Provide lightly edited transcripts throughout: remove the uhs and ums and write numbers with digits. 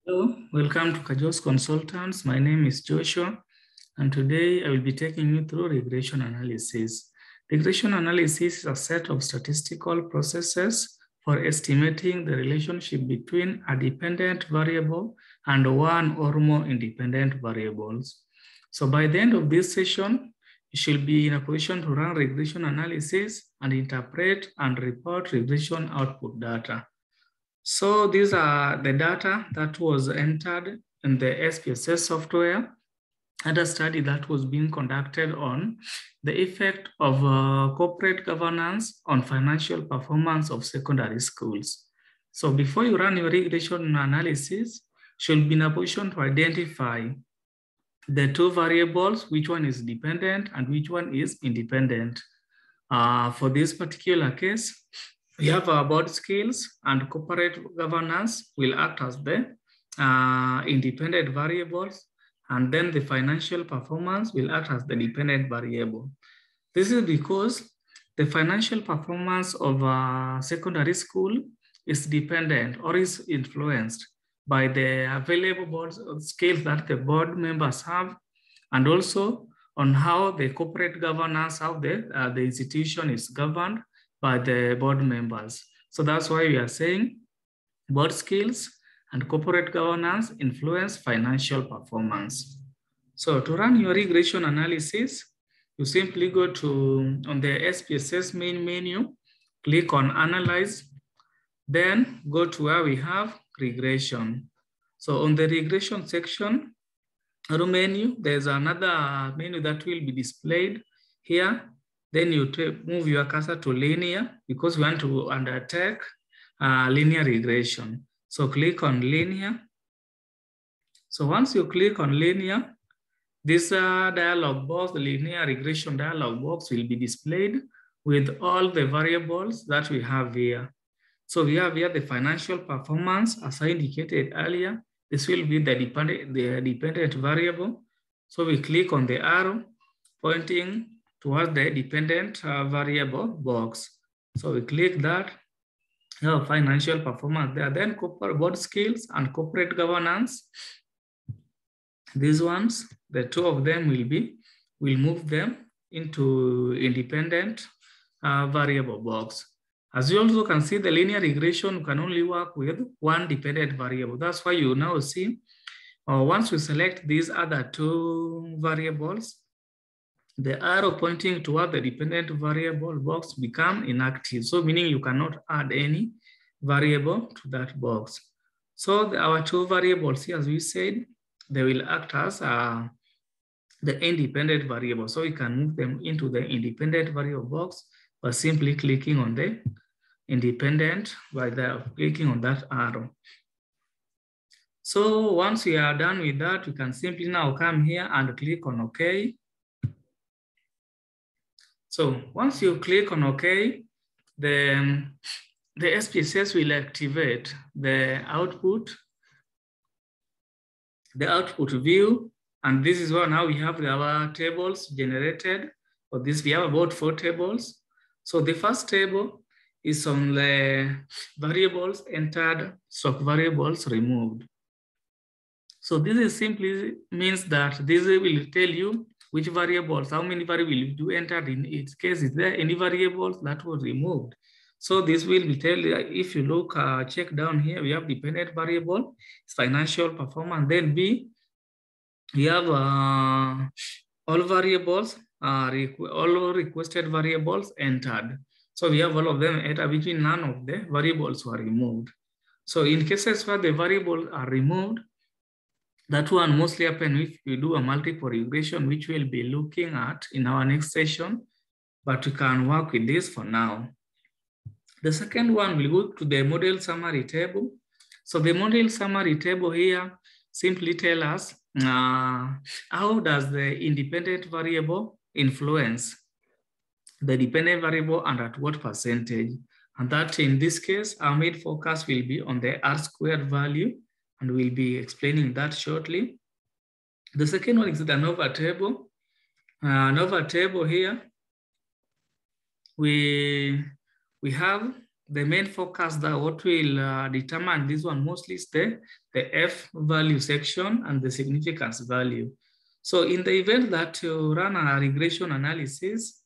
Hello, welcome to Kajos Consultants. My name is Joshua, and today I will be taking you through regression analysis. Regression analysis is a set of statistical processes for estimating the relationship between a dependent variable and one or more independent variables. So by the end of this session, you should be in a position to run regression analysis and interpret and report regression output data. So these are the data that was entered in the SPSS software and a study that was being conducted on the effect of corporate governance on financial performance of secondary schools. So before you run your regression analysis, you should be in a position to identify the two variables, which one is dependent and which one is independent. For this particular case, we have our board skills and corporate governance will act as the independent variables, and then the financial performance will act as the dependent variable. This is because the financial performance of a secondary school is dependent or is influenced by the available board skills that the board members have, and also on how the corporate governance, how the institution is governed by the board members. So that's why we are saying board skills and corporate governance influence financial performance. So to run your regression analysis, you simply go on the SPSS main menu, click on Analyze, then go to where we have regression. So on the regression section, menu, there's another menu that will be displayed here. Then you move your cursor to linear because we want to undertake linear regression. So click on linear. So once you click on linear, this dialog box, the linear regression dialog box, will be displayed with all the variables that we have here. So we have here the financial performance, as I indicated earlier. This will be the dependent variable. So we click on the arrow pointing towards the dependent variable box. So we click that, financial performance there. Then corporate board skills and corporate governance. These ones, the two of them we'll move them into independent variable box. As you also can see, the linear regression can only work with one dependent variable. That's why you now see, once we select these other two variables, the arrow pointing toward the dependent variable box become inactive. So meaning you cannot add any variable to that box. So our two variables here, as we said, they will act as the independent variable. So you can move them into the independent variable box by simply clicking on the independent by clicking on that arrow. So once we are done with that, we can simply now come here and click on OK. So once you click on OK, the SPSS will activate the output view. And this is where now we have our tables generated. For this, we have about 4 tables. So the first table is on the variables entered, stock variables removed. So this is simply means that this will tell you which variables, how many variables you entered in each case. Is there any variables that were removed? So this will be tell you, if you look, check down here, we have dependent variable, financial performance. Then B, we have all variables, all requested variables entered. So we have all of them entered, which means none of the variables were removed. So in cases where the variables are removed, that one mostly happens if we do a multiple regression, which we'll be looking at in our next session, but we can work with this for now. The second one will go to the model summary table. So the model summary table here simply tell us how does the independent variable influence the dependent variable and at what percentage. And that in this case, our main focus will be on the R-squared value, and we'll be explaining that shortly. The second one is the ANOVA table. ANOVA table here, we have the main focus that what will determine this one mostly is the F value section and the significance value. So in the event that you run a regression analysis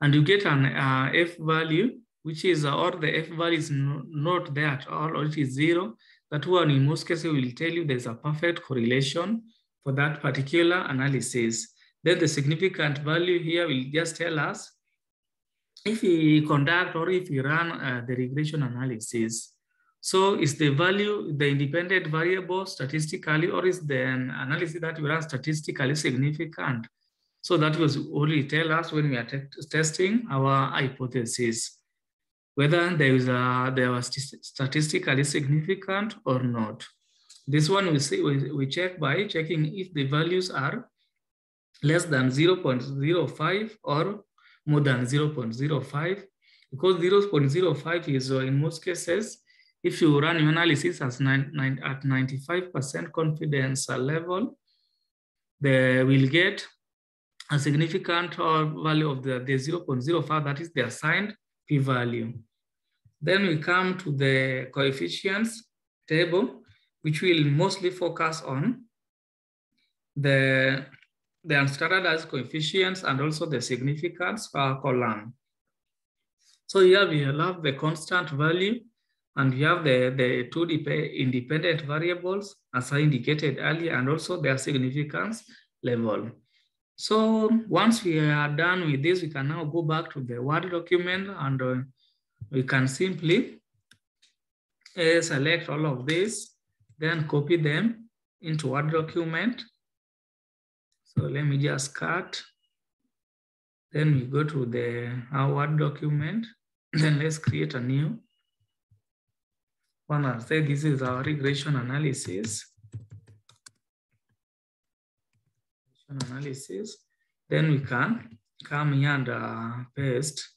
and you get an F value, which is, or the F value is not there at all, or it is 0, that one in most cases will tell you there's a perfect correlation for that particular analysis. Then the significant value here will just tell us if we conduct or if we run the regression analysis. So is the value the independent variable statistically, or is the analysis that we run statistically significant? So that was only tell us when we are testing our hypothesis, whether there was statistically significant or not. This one we check by checking if the values are less than 0.05 or more than 0.05, because 0.05 is in most cases, if you run your analysis as at 95% confidence level, they will get a significant value of the 0.05, that is the assigned p-value. Then we come to the coefficients table, which will mostly focus on the unstandardized coefficients and also the significance column. So here we have the constant value, and we have the two independent variables as I indicated earlier, and also their significance level. So once we are done with this, we can now go back to the Word document, and we can simply select all of this, then copy them into Word document. So let me just cut. Then we go to our Word document. Then let's create a new one. I'll say this is our regression analysis. Then we can come here and paste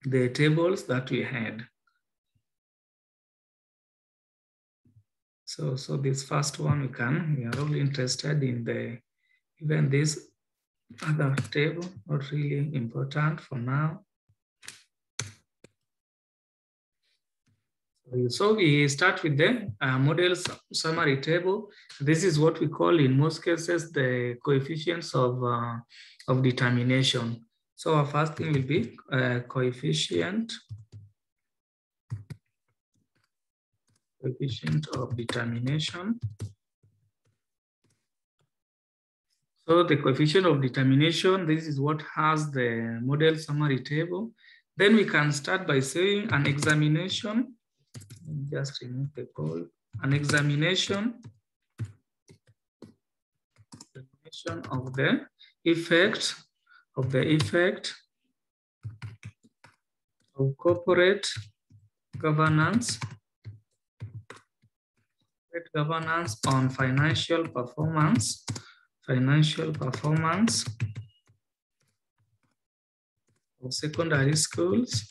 the tables that we had. So this first one we are only interested in even this other table, not really important for now. So we start with the model summary table. This is what we call in most cases the coefficients of determination. So our first thing will be coefficient of determination. So the coefficient of determination, this is what has the model summary table. Then we can start by saying an examination. Just remove the call. An examination of the effect of corporate governance on financial performance of secondary schools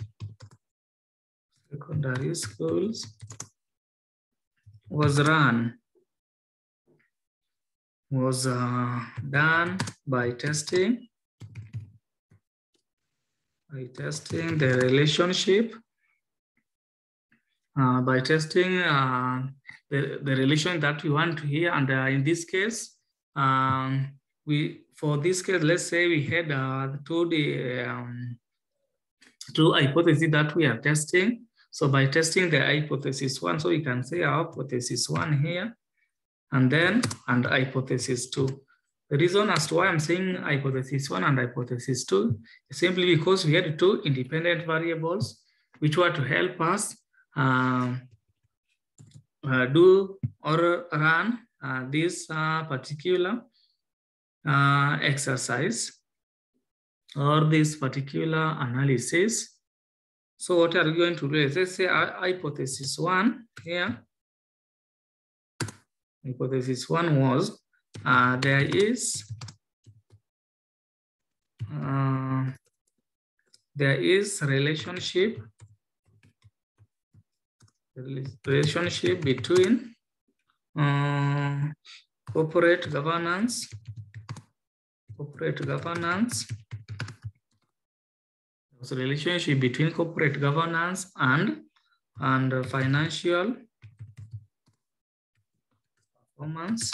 was done by testing the relationship, the relation that we want to hear. And in this case, for this case, let's say we had two hypotheses that we are testing. So by testing the hypothesis 1, so we can say our hypothesis 1 here, and hypothesis 2. The reason as to why I'm saying hypothesis 1 and hypothesis 2 is simply because we had two independent variables which were to help us do or run this particular exercise or this particular analysis. So what are we going to do is, let's say hypothesis 1 here. Hypothesis 1 was there is relationship between corporate governance So relationship between corporate governance and financial performance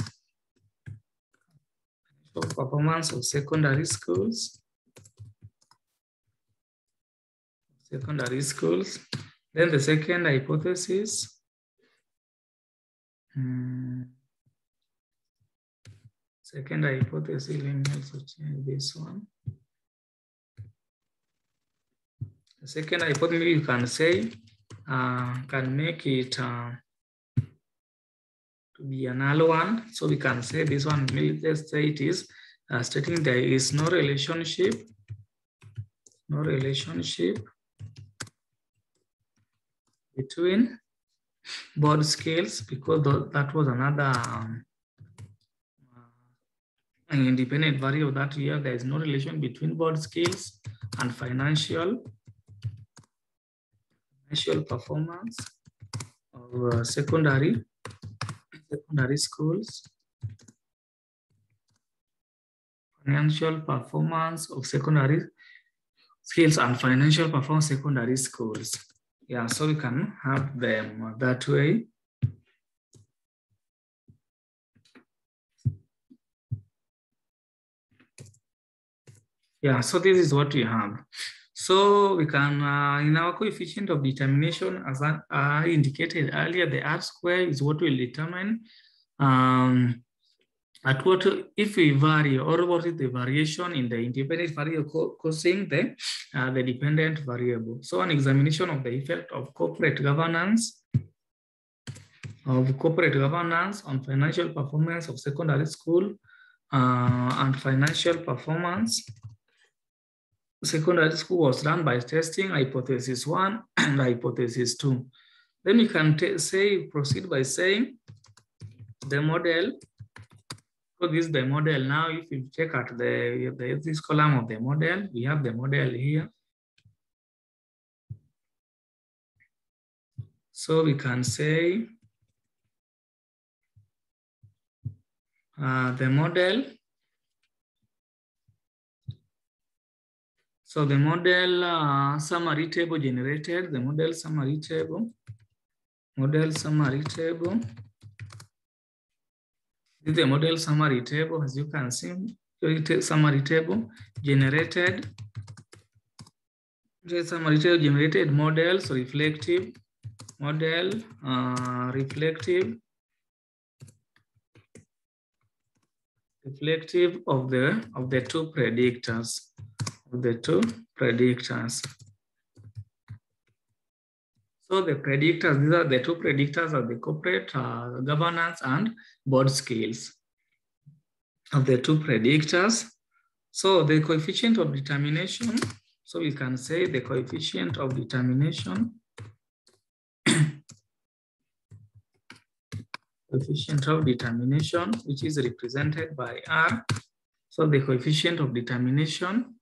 of secondary schools. Then the second hypothesis. Second hypothesis, let me also change this one. The second hypothesis, you can say, can make it to be a null one. So we can say this one, let's say it is stating there is no relationship between board scales, because that was another an independent variable that here there is no relation between board scales and financial performance of secondary schools. Financial performance of secondary skills and financial performance secondary schools. Yeah, so we can have them that way. Yeah, so this is what we have. So we can, in our coefficient of determination, as I indicated earlier, the R square is what will determine at what, if we vary, or what is the variation in the independent variable causing the dependent variable. So an examination of the effect of corporate governance on financial performance of secondary school and financial performance. Secondary school was done by testing hypothesis 1 and hypothesis 2. Then you can proceed by saying the model. So this is the model. Now, if you check at this column of the model, we have the model here. So we can say the model. So the model summary table generated, the model summary table. This is the model summary table, as you can see, summary table generated. The summary table generated models, reflective model, reflective of the two predictors. So the predictors, these are the two predictors of the corporate governance and board scales of the two predictors. So the coefficient of determination, so we can say the coefficient of determination, which is represented by R. So the coefficient of determination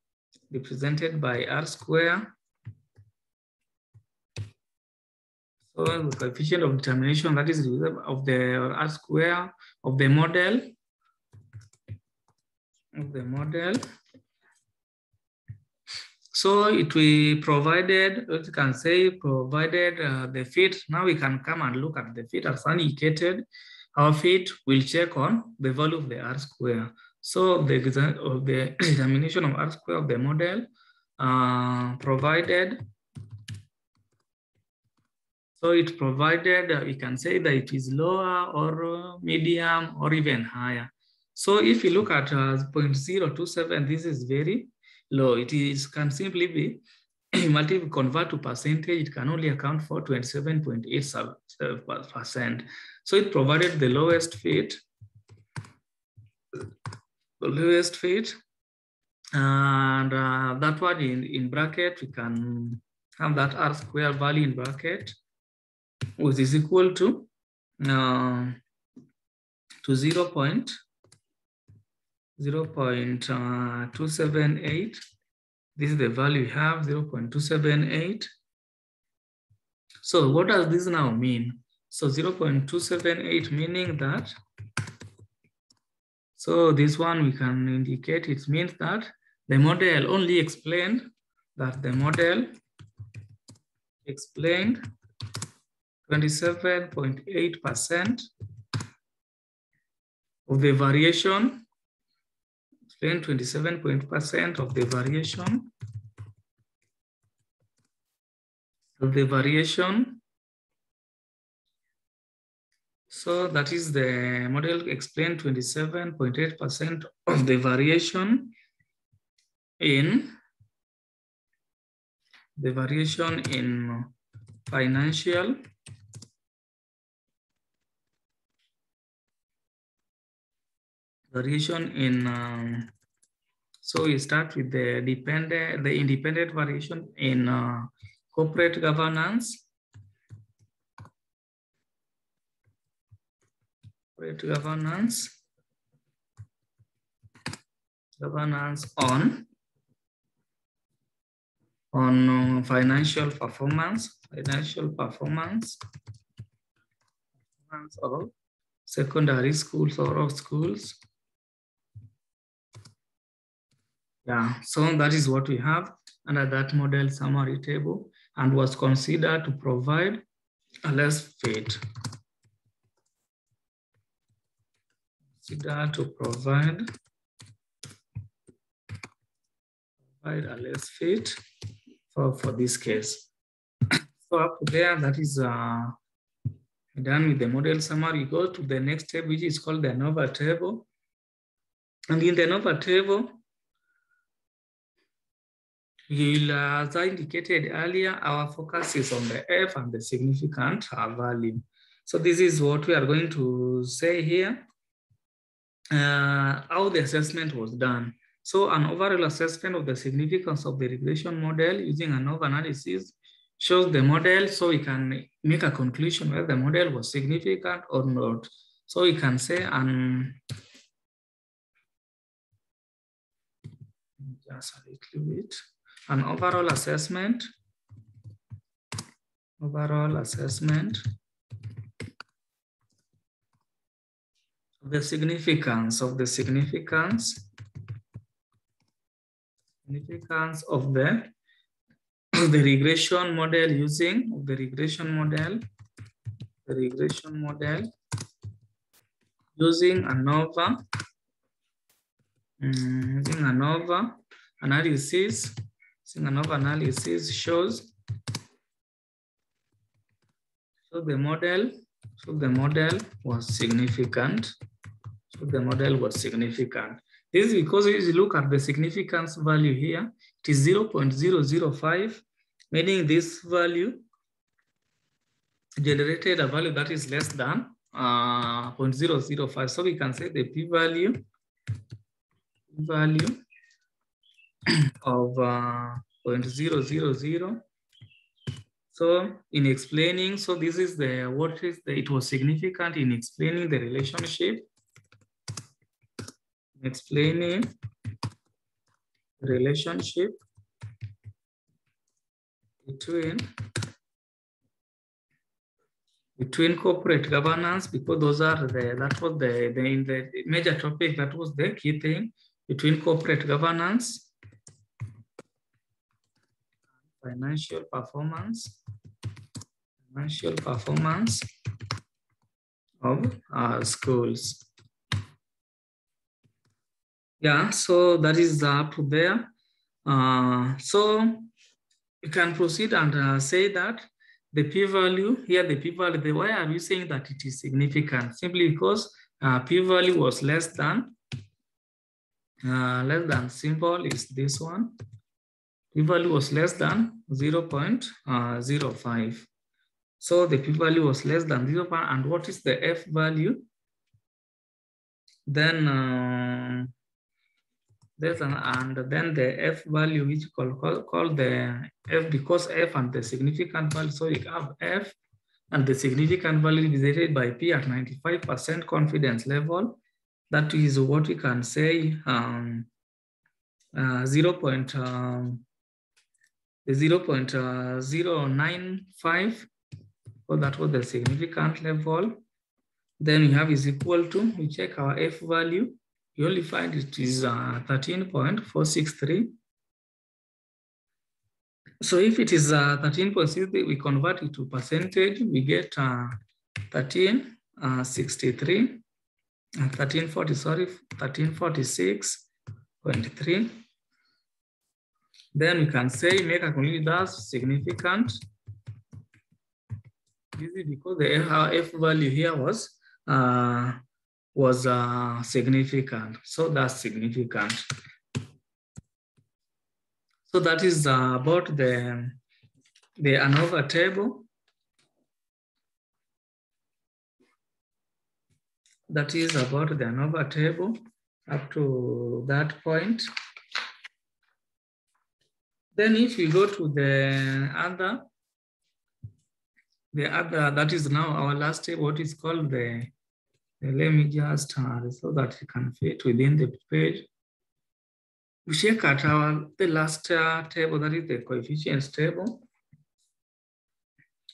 represented by R square. So the coefficient of determination, that is of the R square of the model. So it will provided, you can say provided the fit. Now we can come and look at the fit as indicated. Our fit will check on the value of the R square. So the determination of R square of the model provided. So it provided, we can say that it is lower or medium or even higher. So if you look at 0.027, this is very low. It can simply be, if you convert to percentage, it can only account for 27.87%. So it provided the lowest fit. And that one in bracket, we can have that R square value in bracket, which is equal to 0.278. This is the value we have, 0.278. So what does this now mean? So 0.278 meaning that, so this one we can indicate, it means that the model only explained that the model explained 27.8% of the variation, explained 27% of the variation So that is the model explained 27.8% of the variation in financial so we start with the independent variation in corporate governance. Governance on financial performance of secondary schools or of schools. Yeah, so that is what we have under that model summary table, and was considered to provide a less fit. Provide a less fit for this case. So up there, that is done with the model summary. You go to the next table, which is called the ANOVA table. And in the ANOVA table, as I indicated earlier, our focus is on the F and the significant value. So this is what we are going to say here, how the assessment was done. So an overall assessment of the significance of the regression model using ANOVA analysis shows the model, so we can make a conclusion whether the model was significant or not. So we can say just a little bit. An overall assessment of the significance of the regression model using using ANOVA analysis. ANOVA analysis shows the model was significant. This is because if you look at the significance value here, it is 0.005, meaning this value generated a value that is less than 0.005. So we can say the p-value of 0.000. So in explaining, so this is it was significant in explaining the relationship. Between corporate governance, because those are that was in the major topic, that was the key thing, between corporate governance, financial performance of schools. Yeah, so that is up there. So you can proceed and say that the p-value here, why are we saying that it is significant? Simply because p-value was less than symbol is this one. P-value was less than 0.05. So the p-value was less than 0. And what is the f value? Then then the f value, which call the f, because f and the significant value. So you have f and the significant value divided by p at 95% confidence level. That is what we can say 0.095. So that was the significant level. Then we have is equal to, we check our f value. You only find it is 13.463. So if it is 13.63, we convert it to percentage, we get 1363, 1340, sorry, 1346.3. Then we can say make a community that's significant. This is because the F value here was significant. So that's significant. So that is about the ANOVA table. That is about the ANOVA table up to that point. Then if you go to the other, that is now our last table, what is called let me just so that you can fit within the page. We check at the last table, that is the coefficients table.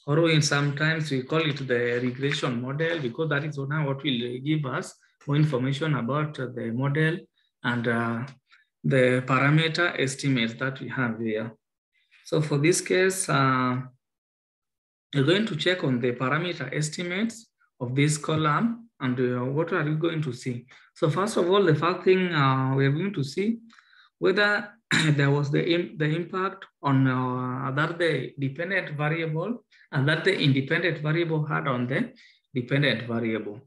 Or sometimes we call it the regression model, because that is now what will give us more information about the model and the parameter estimates that we have here. So for this case, we're going to check on the parameter estimates of this column, and what are we going to see? So first of all, the first thing we're going to see whether there was the impact on that the dependent variable and that the independent variable had on the dependent variable.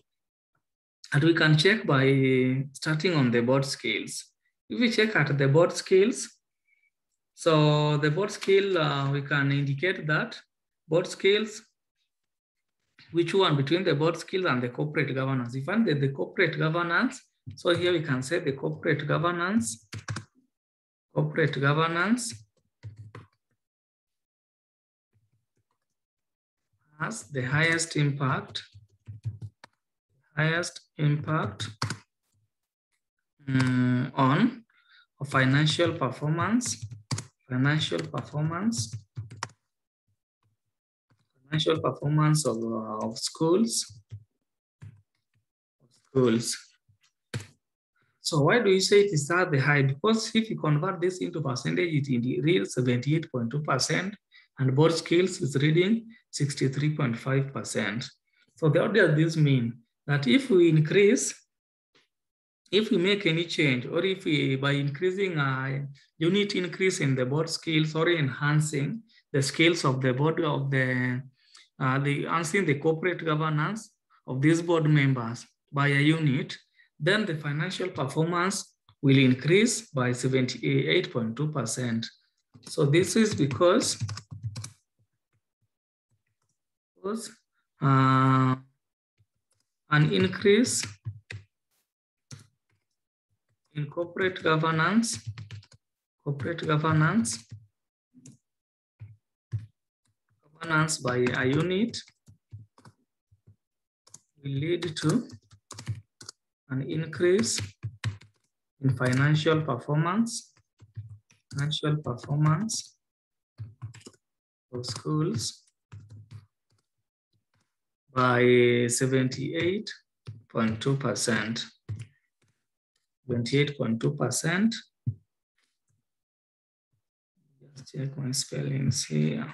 And we can check by starting on the board scales. If we check at the board scales, so the board scale, we can indicate that board scales, which one between the board scale and the corporate governance. If under the corporate governance, so here we can say the corporate governance has the highest impact on financial performance of schools. So why do you say it is at the high? Because if you convert this into percentage, it reads 78.2%, and board skills is reading 63.5%. So what does this mean? That if we increase, if we make any change, or if we, by increasing unit increase in the board skills or enhancing the skills of the board of enhancing the corporate governance of these board members by a unit, then the financial performance will increase by 78.2%. So this is because an increase in corporate governance by a unit will lead to an increase in financial performance of schools by 78.2%. 28.2%. Just check my spellings here.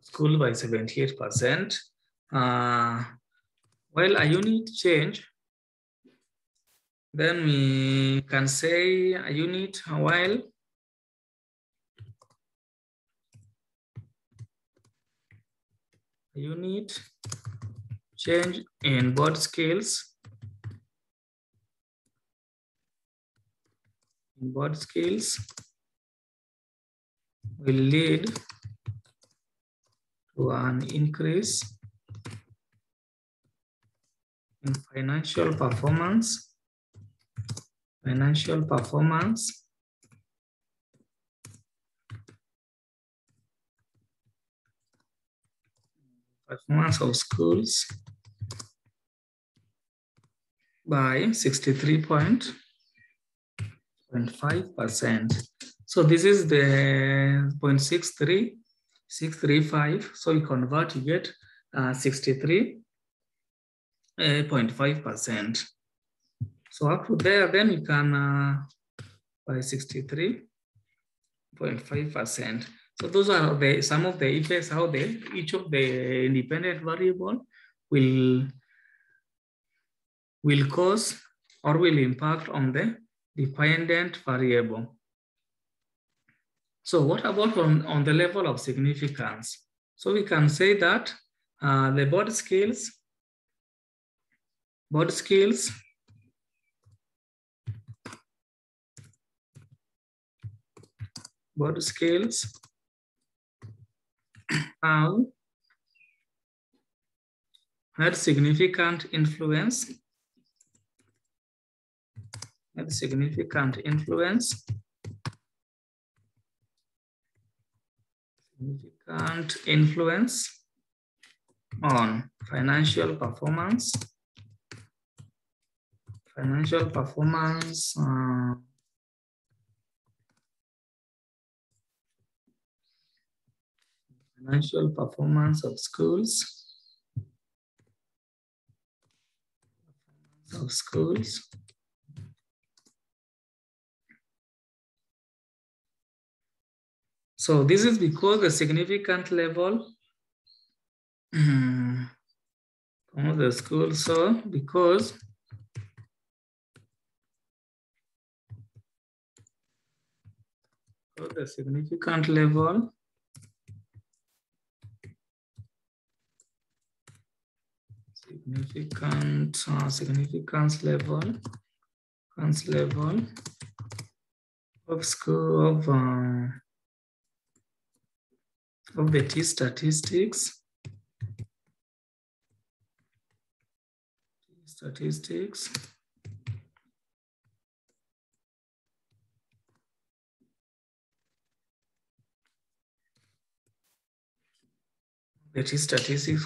School by 78%. While a unit change, then we can say a unit while a unit change in board skills will lead to an increase in financial performance of schools by 63.5%. So this is the 0.63635. So you convert, you get 63. 0.5%. So up to there, then we can by 63.5%. So those are some of the effects how each of the independent variable will cause or will impact on the dependent variable. So what about on the level of significance? So we can say that the board scales had significant influence on financial performance, of schools, So this is because the significant level of the school. So because of the significant level significance level of school of the t-statistics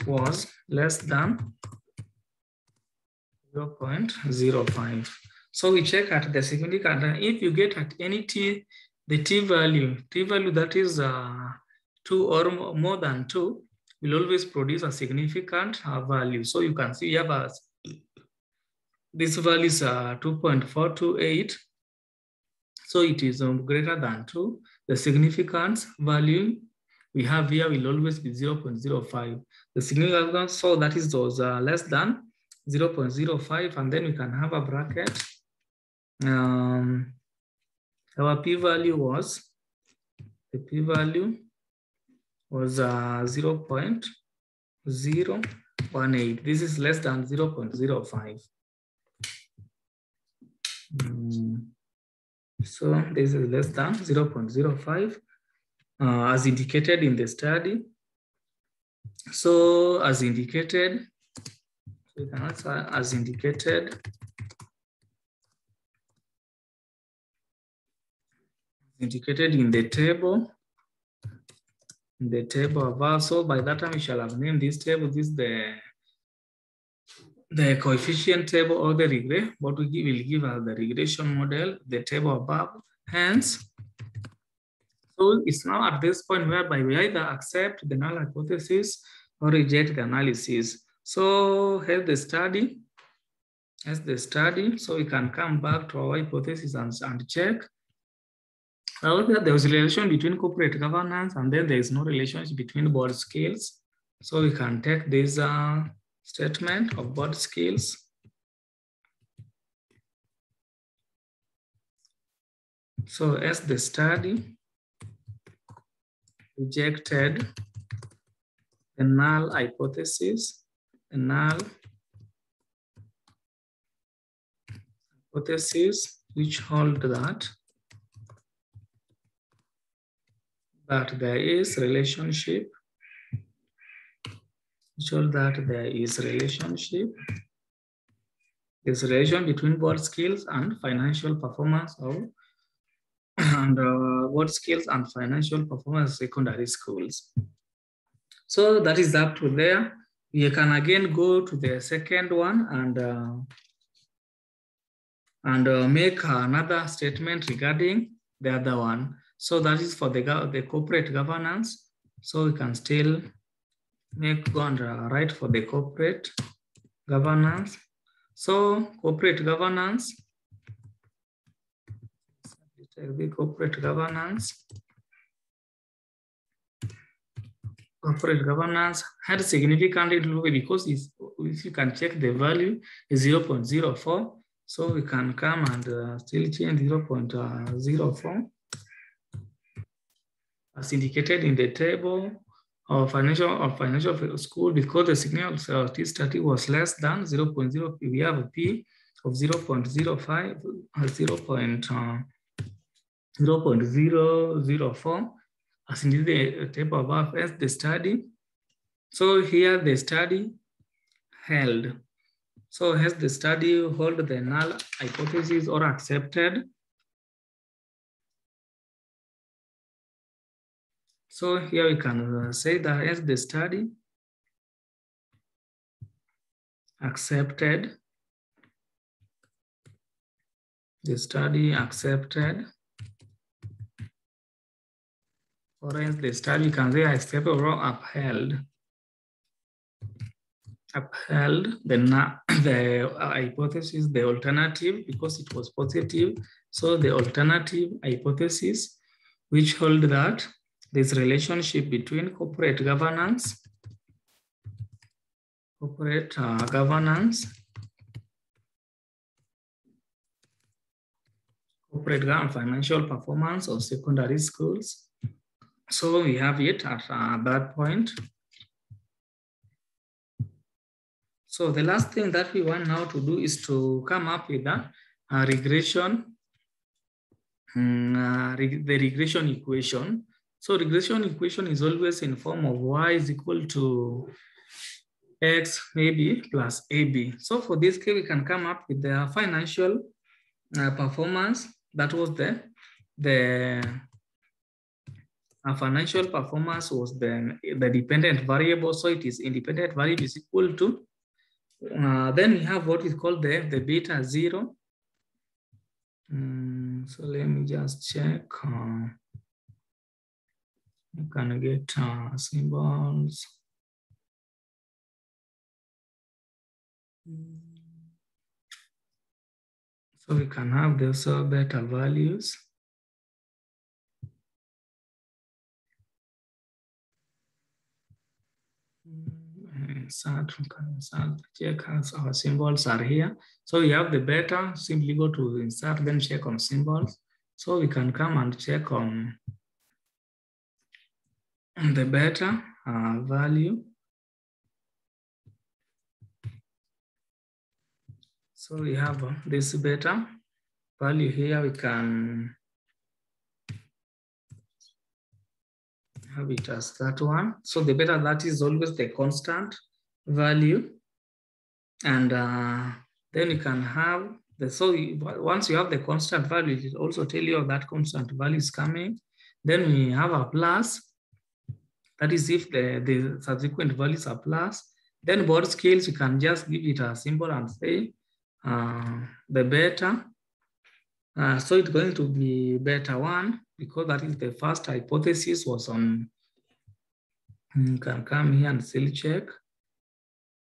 was less than 0.05. So we check at the significant. If you get at any t, the t value that is 2 or more than 2 will always produce a significant value. So you can see you have this value is 2.428. So it is greater than 2. The significance value we have here will always be 0.05. The significance, so that is those less than 0.05, and then we can have a bracket. Our p-value was 0.018. This is less than 0.05. So this is less than 0.05 as indicated in the study. So as indicated, we can answer as indicated in the table. Above. So by that time we shall have named this table. This is the coefficient table or the regression. What we will give as the regression model, the table above. Hence, so it's now at this point whereby we either accept the null hypothesis or reject the analysis. So here's the study. So we can come back to our hypothesis and check. However, there was a relation between corporate governance, and then there is no relationship between board scales. So we can take this statement of board scales. So as the study rejected the null hypothesis, which hold that there is relationship, There's a relation between board skills and financial performance board skills and financial performance of secondary schools. So that is up to there. You can again go to the second one and make another statement regarding the other one. So that is for the corporate governance. So we can still go and write for the corporate governance. So corporate governance, the corporate governance. Corporate governance had significant influence because if you can check the value is 0.04. So we can come and still change 0.04 as indicated in the table of financial school, because the signal of this study was less than 0.0. We have a P of 0.05, 0.004 as in the table above as the study. So here the study held. So has the study hold the null hypothesis or accepted? So here we can say that as the study accepted, the study accepted, or else the study can say accepted or upheld. Upheld the hypothesis, the alternative, because it was positive. So the alternative hypothesis, which hold that this relationship between corporate governance, governance, corporate and financial performance of secondary schools. So we have it at that point. So the last thing that we want now to do is to come up with a regression, the regression equation. So regression equation is always in form of y is equal to x maybe plus ab. So for this case, we can come up with the financial performance. That was the financial performance was the dependent variable. So it is independent variable is equal to, then we have what is called the beta 0. So let me just check. You can get symbols. So we can have those beta values. Check as our symbols are here. So we have the beta, simply go to insert, then check on symbols. So we can come and check on the beta value. So we have this beta value here. We can have it as that one. So the beta, that is always the constant value. And then you can have the, so once you have the constant value, it will also tell you that constant value is coming. Then we have a plus. That is if the subsequent values are plus. Then board scales, you can just give it a symbol and say the beta. So it's going to be beta 1 because that is the first hypothesis was on. You can come here and still check.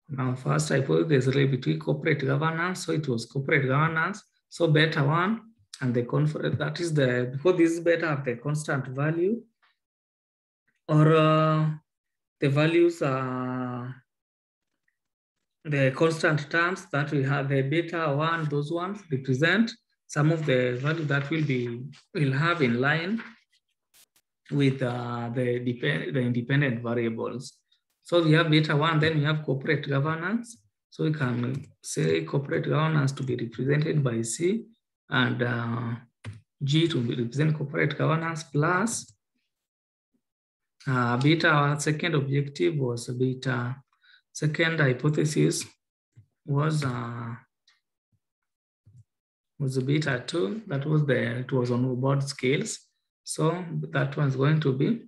Now, first hypothesis is between corporate governance. So it was corporate governance. So beta 1 and the conference, that is the, because this is beta have the constant value, or the values are the constant terms that we have, the beta 1, those ones represent some of the value that will have in line with the independent variables. So we have beta 1, then we have corporate governance. So we can say corporate governance to be represented by C, and G to be represent corporate governance plus beta. Our second objective was beta. Second hypothesis was beta 2. That was it was on board scales. So that one's going to be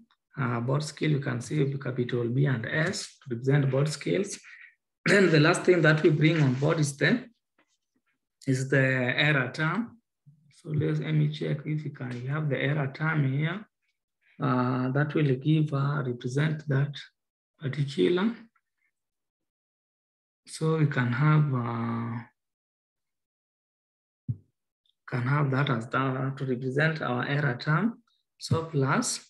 board scale. You can see capital B and S to represent board scales. Then the last thing that we bring on board is the error term. So let me check if you can have the error term here. That will give represent that particular So we can have that as to represent our error term. So plus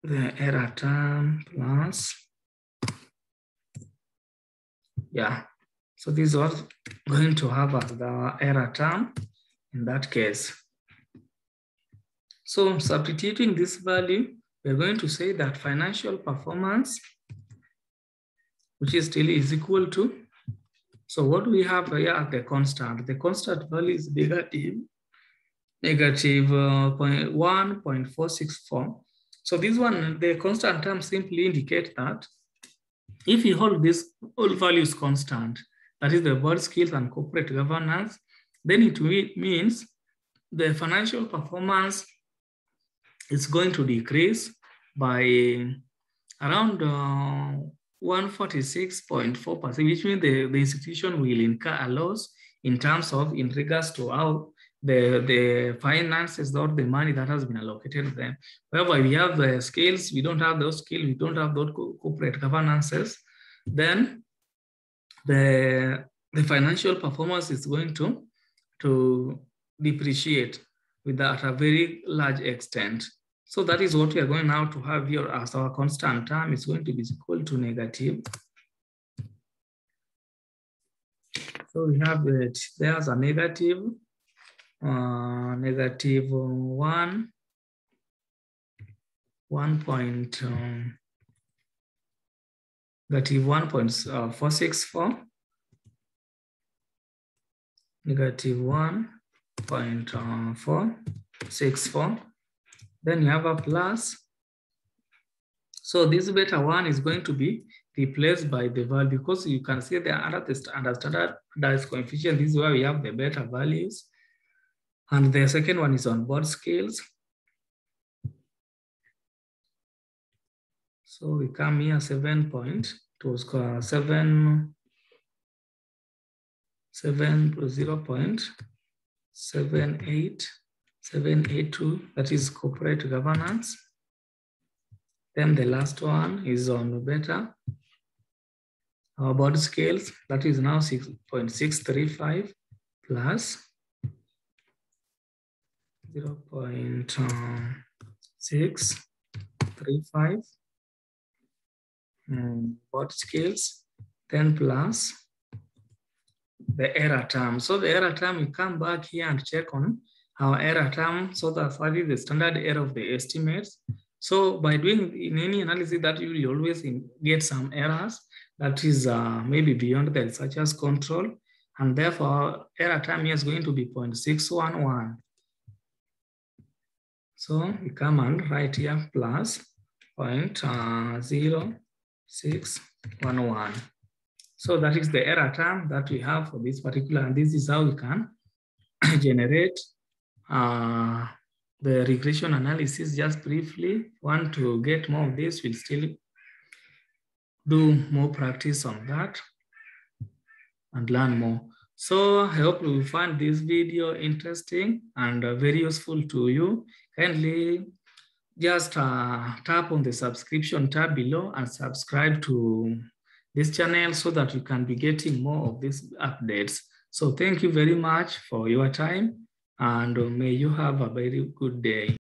the error term plus, yeah. So this is what going to have as the error term in that case. So substituting this value, we're going to say that financial performance, which is still is equal to, so what we have here at the constant value is negative 1.464. So this one, the constant term simply indicate that if you hold this all values constant, that is the board skills and corporate governance, then it means the financial performance is going to decrease by around 146.4%, which means the institution will incur a loss in terms of in regards to how the finances or the money that has been allocated there. However, we have the skills, we don't have those skills, we don't have those corporate governances, then the financial performance is going to depreciate with that at a very large extent. So that is what we are going now to have here as our constant term is going to be equal to negative. So we have it, there's a negative 1.464, negative 1.464. Then you have a plus. So this beta 1 is going to be replaced by the value, because you can see the under standardized coefficient. This is where we have the beta values. And the second one is on board scales. So we come here 0.782, that is corporate governance. Then the last one is on beta, our board scales, that is now 6.635 plus 0.635 board scales, then plus the error term. So the error term, you come back here and check on our error term. So that's what is the standard error of the estimates. So by doing in any analysis that you will always get some errors that is maybe beyond the researcher's control. And therefore error term here is going to be 0.611. So we come and write here plus 0.0611. So that is the error term that we have for this particular, and this is how we can generate the regression analysis. Just briefly, want to get more of this, we'll still do more practice on that and learn more. So I hope you find this video interesting and very useful to you. Kindly just tap on the subscription tab below and subscribe to this channel so that you can be getting more of these updates. So thank you very much for your time, and may you have a very good day.